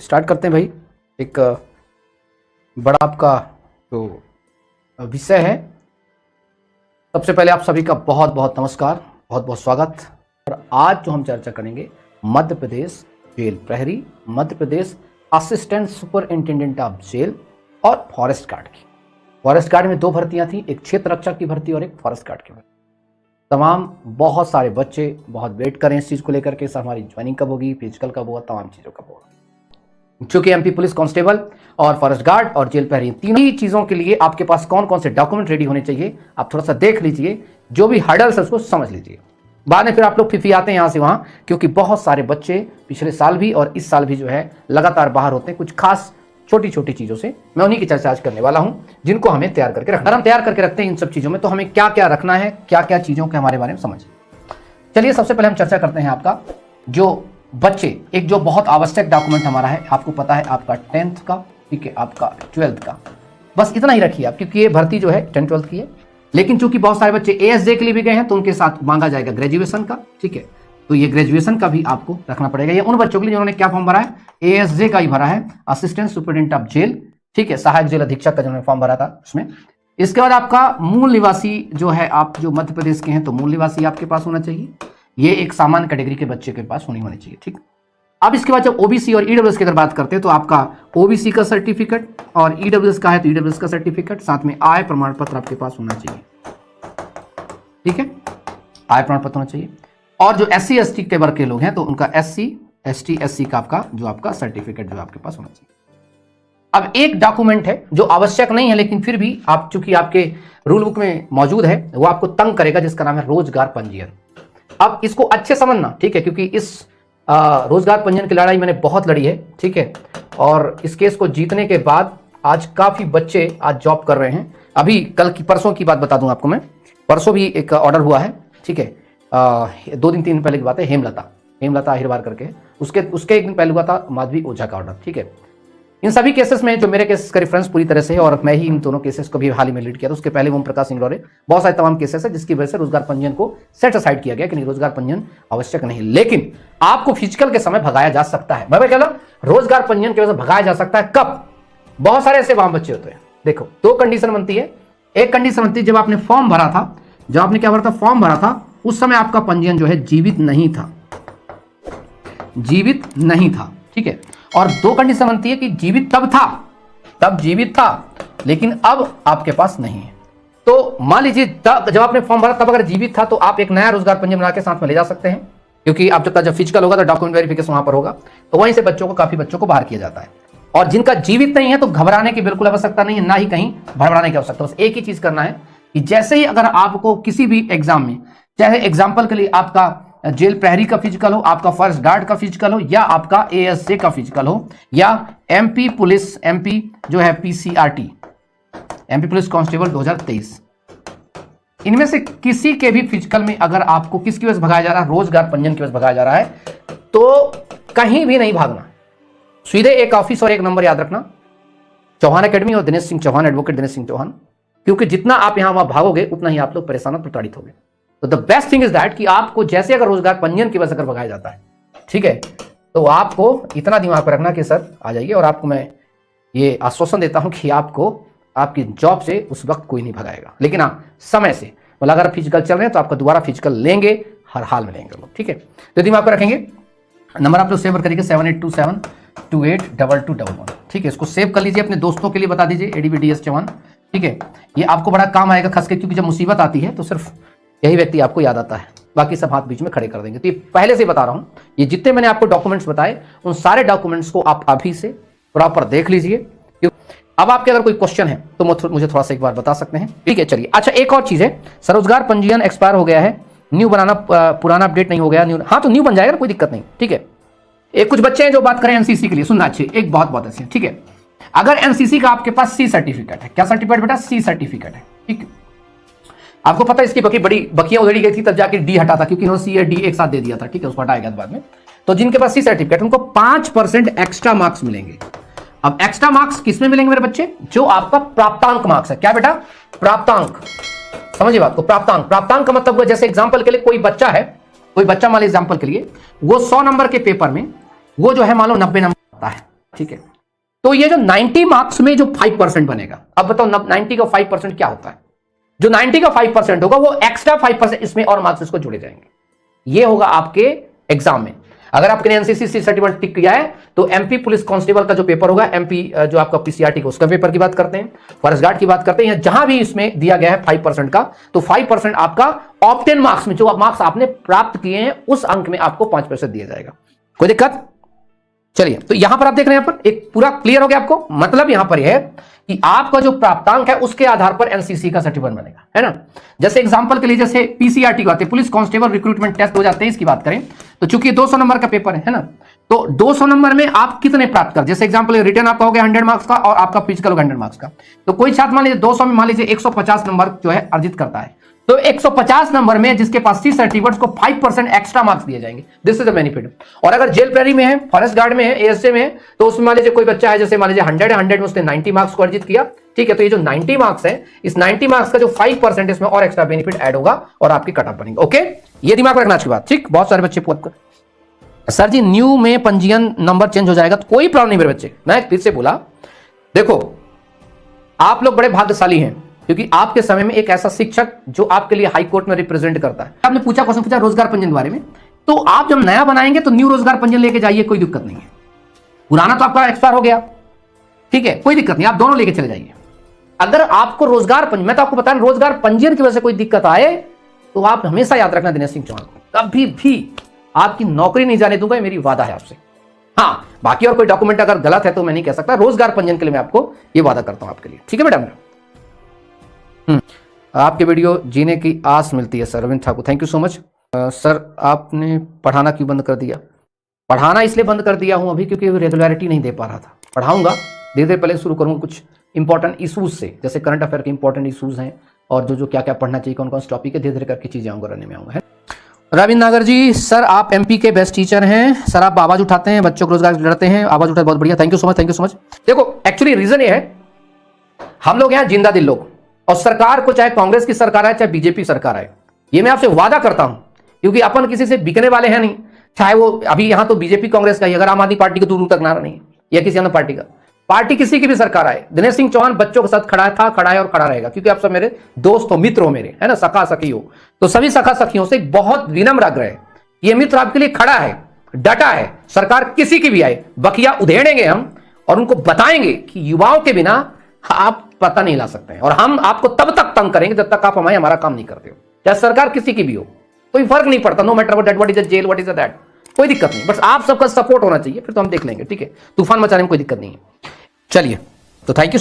Start करते हैं भाई। एक बड़ा आपका जो विषय है, सबसे पहले आप सभी का बहुत बहुत नमस्कार, बहुत बहुत स्वागत। और आज जो हम चर्चा करेंगे मध्य प्रदेश जेल प्रहरी, Madhya Pradesh assistant superintendent of jail और फॉरेस्ट गार्ड की। फॉरेस्ट गार्ड में दो भर्तियां थी, एक क्षेत्र रक्षक की भर्ती और एक फॉरेस्ट गार्ड की भर्ती। तमाम बहुत सारे बच्चे बहुत वेट करें इस चीज़ को लेकर के, सर हमारी ज्वाइनिंग कब होगी, फिजिकल कब होगा, तमाम चीज़ों कब होगा। चूंकि एमपी पुलिस कांस्टेबल और फॉरेस्ट गार्ड और जेल प्रहरी तीनों ही चीज़ों के लिए आपके पास कौन कौन से डॉक्यूमेंट रेडी होने चाहिए, आप थोड़ा सा देख लीजिए, जो भी हर्डल्स है उसको समझ लीजिए। बाद में फिर आप लोग फिफियाते हैं यहाँ से वहाँ, क्योंकि बहुत सारे बच्चे पिछले साल भी और इस साल भी जो है लगातार बाहर होते हैं कुछ खास छोटी छोटी चीज़ों से। मैं उन्हीं की चर्चा आज करने वाला हूं जिनको हमें तैयार करके रखना। अगर हम तैयार करके रखते हैं इन सब चीज़ों में तो हमें क्या क्या रखना है, क्या क्या चीज़ों के हमारे बारे में समझ। चलिए सबसे पहले हम चर्चा करते हैं आपका जो बच्चे, एक जो बहुत आवश्यक डॉक्यूमेंट हमारा है, आपको पता है आपका 10th का, ठीक है, आपका 12th का, बस इतना ही रखिए आप, क्योंकि ये भर्ती जो है 10 12th की है। लेकिन चूंकि बहुत सारे बच्चे एएसजे के लिए भी गए हैं तो उनके साथ मांगा जाएगा ग्रेजुएशन का, ठीक है, तो ये ग्रेजुएशन का भी आपको रखना पड़ेगा। ये उन बच्चों के लिए जिन्होंने क्या फॉर्म भरा है, एएसजे का ही भरा है, असिस्टेंट सुपरिटेंडेंट ऑफ जेल, ठीक है, सहायक जेल अधीक्षक का जिन्होंने फॉर्म भरा था उसमें। इसके बाद आपका मूल निवासी जो है, आप जो मध्य प्रदेश के हैं तो मूल निवासी आपके पास होना चाहिए, ये एक सामान्य कैटेगरी के बच्चे के पास होनी चाहिए, ठीक। अब इसके बाद जब ओबीसी और ईडब्ल्यूएस की अगर बात करते हैं तो आपका ओबीसी का सर्टिफिकेट और ईडब्ल्यूएस का है तो ईडब्ल्यूएस का सर्टिफिकेट, साथ में आय प्रमाण पत्र आपके पास होना चाहिए, ठीक है, आय प्रमाण पत्र होना चाहिए। और जो एससी एसटी के वर्ग के लोग हैं तो उनका एससी एसटी एससी का आपका जो आपका सर्टिफिकेट जो आपके पास होना चाहिए। अब एक डॉक्यूमेंट है जो आवश्यक नहीं है लेकिन फिर भी आप चूंकि आपके रूल बुक में मौजूद है, वो आपको तंग करेगा, जिसका नाम है रोजगार पंजीयन। अब इसको अच्छे समझना, ठीक है, क्योंकि इस रोजगार पंजीयन की लड़ाई मैंने बहुत लड़ी है, ठीक है, और इस केस को जीतने के बाद आज काफी बच्चे आज जॉब कर रहे हैं। अभी कल की परसों की बात बता दूं आपको मैं, परसों भी एक ऑर्डर हुआ है, ठीक है, 2 दिन 3 दिन पहले की बात है, हेमलता अहिरवार करके, उसके एक दिन पहले हुआ था माधवी ओझा का ऑर्डर, ठीक है। इन सभी केसेस में जो मेरे केसेस का रेफरेंस पूरी तरह से है और मैं ही इन दोनों केसेस को भी हाल ही में लीड किया था, उसके पहले ओम प्रकाश सिंह रॉय, बहुत सारे तमाम केसेस है जिसकी वजह से रोजगार पंजीयन को सेट असाइड किया गया कि नहीं, रोजगार पंजीयन आवश्यक नहीं। लेकिन आपको फिजिकल के समय भगाया जा सकता है, मैं क्या रोजगार पंजीयन की वजह से भगाया जा सकता है। कब? बहुत सारे ऐसे वहां बच्चे होते हैं, देखो 2 कंडीशन बनती है। एक कंडीशन बनती है जब आपने फॉर्म भरा था, जब आपने क्या भरा था, फॉर्म भरा था, उस समय आपका पंजीयन जो है जीवित नहीं था, जीवित नहीं था, ठीक है। और 2 कंडीशन बनती है कि जीवित तब था, तब जीवित था लेकिन अब आपके पास नहीं है। तो मान लीजिए जब आपने फॉर्म भरा तब अगर जीवित था तो आप एक नया रोजगार पंजीयन बना के साथ में ले जा सकते हैं, क्योंकि आप जब फिजिकल होगा तो डॉक्यूमेंट वेरिफिकेशन वहां पर होगा, तो वहीं से काफी बच्चों को बाहर किया जाता है। और जिनका जीवित नहीं है तो घबराने की बिल्कुल आवश्यकता नहीं है, ना ही कहीं भड़बड़ाने की आवश्यकता। बस एक ही चीज करना है कि जैसे ही अगर आपको किसी भी एग्जाम में, चाहे एग्जाम्पल के लिए आपका जेल प्रहरी का फिजिकल हो, आपका फॉरेस्ट गार्ड का फिजिकल हो, या आपका एएसजे का फिजिकल हो, या एमपी पुलिस, एमपी जो है पीसीआरटी, एमपी पुलिस कांस्टेबल 2023, इनमें से किसी के भी फिजिकल में अगर आपको किसकी वजह से भगाया जा रहा है, रोजगार पंजीयन की वजह से भगाया जा रहा है, तो कहीं भी नहीं भागना, सीधे एक ऑफिस और एक नंबर याद रखना, चौहान एकेडमी और दिनेश सिंह चौहान, एडवोकेट दिनेश सिंह चौहान, क्योंकि जितना आप यहां वहां भागोगे उतना ही आप लोग परेशान और प्रताड़ित होंगे। तो the best thing is that कि आपको जैसे अगर रोजगार पंजीयन की वजह से अगर भगाया जाता है, ठीक है, तो आपको इतना दिमाग पर रखना कि सर आ जाइए, और आपको मैं ये आश्वासन देता हूं कि आपको आपकी जॉब से उस वक्त कोई नहीं भगाएगा। लेकिन हाँ, समय से, मतलब अगर फिजिकल चल रहे हैं तो आपका दोबारा फिजिकल लेंगे, हर हाल में लेंगे लोग, ठीक है। तो दिमाग पर रखेंगे, नंबर आप लोग सेव करिए 7827282211, ठीक है, इसको सेव कर लीजिए, अपने दोस्तों के लिए बता दीजिए, एडीबीडीएस चौहान, ठीक है, ये आपको बड़ा काम आएगा, खासकर क्योंकि जब मुसीबत आती है तो सिर्फ यही व्यक्ति आपको याद आता है, बाकी सब हाथ बीच में खड़े कर देंगे। तो ये पहले से बता रहा हूं, ये जितने मैंने आपको डॉक्यूमेंट्स बताए उन सारे डॉक्यूमेंट्स को आप अभी से प्रॉपर देख लीजिए। अब आपके अगर कोई क्वेश्चन है तो मुझे थोड़ा सा एक बार बता सकते हैं, ठीक है। चलिए, अच्छा एक और चीज है, रोजगार पंजीयन एक्सपायर हो गया है, न्यू बनाना, पुराना अपडेट नहीं हो गया, न्यू, हाँ तो न्यू बन जाएगा, कोई दिक्कत नहीं, ठीक है। एक कुछ बच्चे हैं जो बात करें एनसीसी के लिए, सुनना अच्छे, एक बहुत अच्छे, ठीक है। अगर एनसीसी का आपके पास सी सर्टिफिकेट है, क्या सर्टिफिकेट बेटा, सी सर्टिफिकेट है, ठीक है। आपको पता है इसकी बड़ी बखियां उधेड़ी गई थी, तब जाके डी हटा था, क्योंकि इन्होंने सी या डी एक साथ दे दिया था, ठीक है, उसको हटाया गया बाद में। तो जिनके पास सी सर्टिफिकेट उनको 5% एक्स्ट्रा मार्क्स मिलेंगे। अब एक्स्ट्रा मार्क्स किसमें मिलेंगे मेरे बच्चे, जो आपका प्राप्तांक मार्क्स है, क्या बेटा, प्राप्तांक, समझिए बात को, प्राप्तांक का मतलब जैसे एग्जांपल के लिए कोई बच्चा है, कोई बच्चा मान लीजिए एग्जांपल के लिए वो 100 नंबर के पेपर में वो जो है मान लो 90 नंबर आता है, ठीक है, तो ये जो 90 मार्क्स में जो 5% बनेगा, अब बताओ 90 का 5% क्या होता है? जो 90 का 5% होगा वो एक्स्ट्रा 5% इसमें और मार्क्स इसको जुड़े जाएंगे। ये होगा आपके एग्जाम में। अगर आपने एनसीसी सर्टिफिकेट टिक किया है तो एमपी पुलिस कांस्टेबल का जो पेपर होगा, एमपी जो आपका पीसीआरटी का उसका पेपर की बात करते हैं, फॉरेस्ट गार्ड की बात करते हैं, जहां भी इसमें दिया गया है 5% का, तो 5% आपका ऑब्टेन मार्क्स में जो मार्क्स आपने प्राप्त किए हैं उस अंक में आपको 5% दिया जाएगा। कोई दिक्कत? चलिए, तो यहां पर आप देख रहे हैं, यहां पर एक पूरा क्लियर हो गया आपको। मतलब यहां पर यह है कि आपका जो प्राप्तांक है उसके आधार पर एनसीसी का सर्टिफिकेट बनेगा, है ना। जैसे एग्जांपल के लिए, जैसे पीसीआरटी को आते हैं, पुलिस कांस्टेबल रिक्रूटमेंट टेस्ट 2023 की बात करें, तो चूंकि 200 नंबर का पेपर है ना, तो 200 नंबर में आप कितने प्राप्त कर, जैसे एग्जांपल रिटर्न आपका हो गया 100 मार्क्स का और आपका फिजिकल होगा 100 मार्क्स का, तो कोई छात्र मान लीजिए 200 में मान लीजिए 150 नंबर जो है अर्जित करता है, तो 150 नंबर में जिसके पास सी सर्टिफिकेट को 5% एक्स्ट्रा मार्क्स दिए जाएंगे। This is the benefit. और अगर जेल प्रेरी में है, फॉरेस्ट गार्ड में है, एएसए में है, तो उसमें मान लीजिए कोई बच्चा है, जैसे मान लीजिए 100 में उसने 90 मार्क्स को अर्जित किया, ठीक है, तो ये जो 90 मार्क्स है, इस 90 मार्क्स का जो 5% इसमें और एक्स्ट्रा बेनिफिट ऐड होगा और आपकी कट ऑफ बनेगी। ओके, ये दिमाग में रखना अच्छी बात। ठीक, बहुत सारे बच्चे पूछते सर जी न्यू में पंजीयन नंबर चेंज हो जाएगा, तो कोई प्रॉब्लम नहीं मेरे बच्चे। मैं फिर से बोला, देखो आप लोग बड़े भाग्यशाली हैं क्योंकि आपके समय में एक ऐसा शिक्षक जो आपके लिए हाई कोर्ट में रिप्रेजेंट करता है। आपने पूछा, क्वेश्चन पूछा रोजगार पंजीयन के बारे में, तो आप जब नया बनाएंगे तो न्यू रोजगार पंजीयन लेके जाइए, कोई दिक्कत नहीं है। पुराना तो आपका एक्सपायर हो गया, ठीक है, कोई दिक्कत नहीं, आप दोनों लेके चले जाइए। अगर आपको रोजगार पंजीयन, मैं तो आपको बता रहा हूं, रोजगार पंजीयन की वजह से कोई दिक्कत आए तो आप हमेशा याद रखना दिनेश सिंह चौहान को, कभी भी आपकी नौकरी नहीं जाने दूंगा, ये मेरी वादा है आपसे। हाँ, बाकी और कोई डॉक्यूमेंट अगर गलत है तो मैं नहीं कह सकता। रोजगार पंजीयन के लिए मैं आपको ये वादा करता हूं आपके लिए, ठीक है मैडम। आपके वीडियो जीने की आस मिलती है sir, Ravindra Thakur, thank you so much. Sir आपने पढ़ाना क्यों बंद कर दिया? पढ़ाना इसलिए बंद कर दिया हूं अभी क्योंकि रेगुलरिटी नहीं दे पा रहा था। पढ़ाऊंगा धीरे धीरे, पहले शुरू करूंगा कुछ इंपॉर्टेंट इशूज से, जैसे करंट अफेयर के इंपॉर्टेंट इशूज हैं और जो जो क्या क्या पढ़ना चाहिए, कौन कौन से टॉपिक है, धीरे धीरे करके चीजें आऊंगा, रहने में आऊंगा। रविंद्र नागर जी, सर आप एमपी के बेस्ट टीचर हैं, सर आप आवाज उठाते हैं, बच्चों को रोजगार लड़ते हैं, आवाज उठाते, बहुत बढ़िया, thank you so much, thank you so much. देखो एक्चुअली रीजन ये है, हम लोग यहाँ जिंदा दिल लोग, और सरकार को चाहे कांग्रेस की सरकार आए चाहे बीजेपी सरकार आए, ये मैं आपसे वादा करता हूं, क्योंकि अपन किसी से बिकने वाले हैं नहीं। चाहे वो अभी यहां तो बीजेपी कांग्रेस का ही, अगर आम आदमी पार्टी को दूर तक नारा नहीं या किसी अन्य पार्टी का, पार्टी किसी की भी सरकार आए, दिनेश सिंह चौहान बच्चों के साथ खड़ा था, खड़ा है और खड़ा रहेगा, क्योंकि आप सब मेरे दोस्त हो, मित्र हो मेरे, है ना, सखा सखी हो। तो सभी सखा सखियों से एक बहुत विनम्र आग्रह है, ये मित्र आपके लिए खड़ा है, डटा है। सरकार किसी की भी आए, बखिया उधेड़ेंगे हम और उनको बताएंगे कि युवाओं के बिना आप पता नहीं ला सकते हैं, और हम आपको तब तक तंग करेंगे जब तक आप हमारा काम नहीं करते हो, चाहे सरकार किसी की भी हो, कोई फर्क नहीं पड़ता। No matter what is a jail, what is a that, कोई दिक्कत नहीं, बस आप सबका सपोर्ट होना चाहिए, फिर तो हम देख लेंगे, ठीक है। तूफान मचाने में कोई दिक्कत नहीं है। चलिए, तो थैंक यू।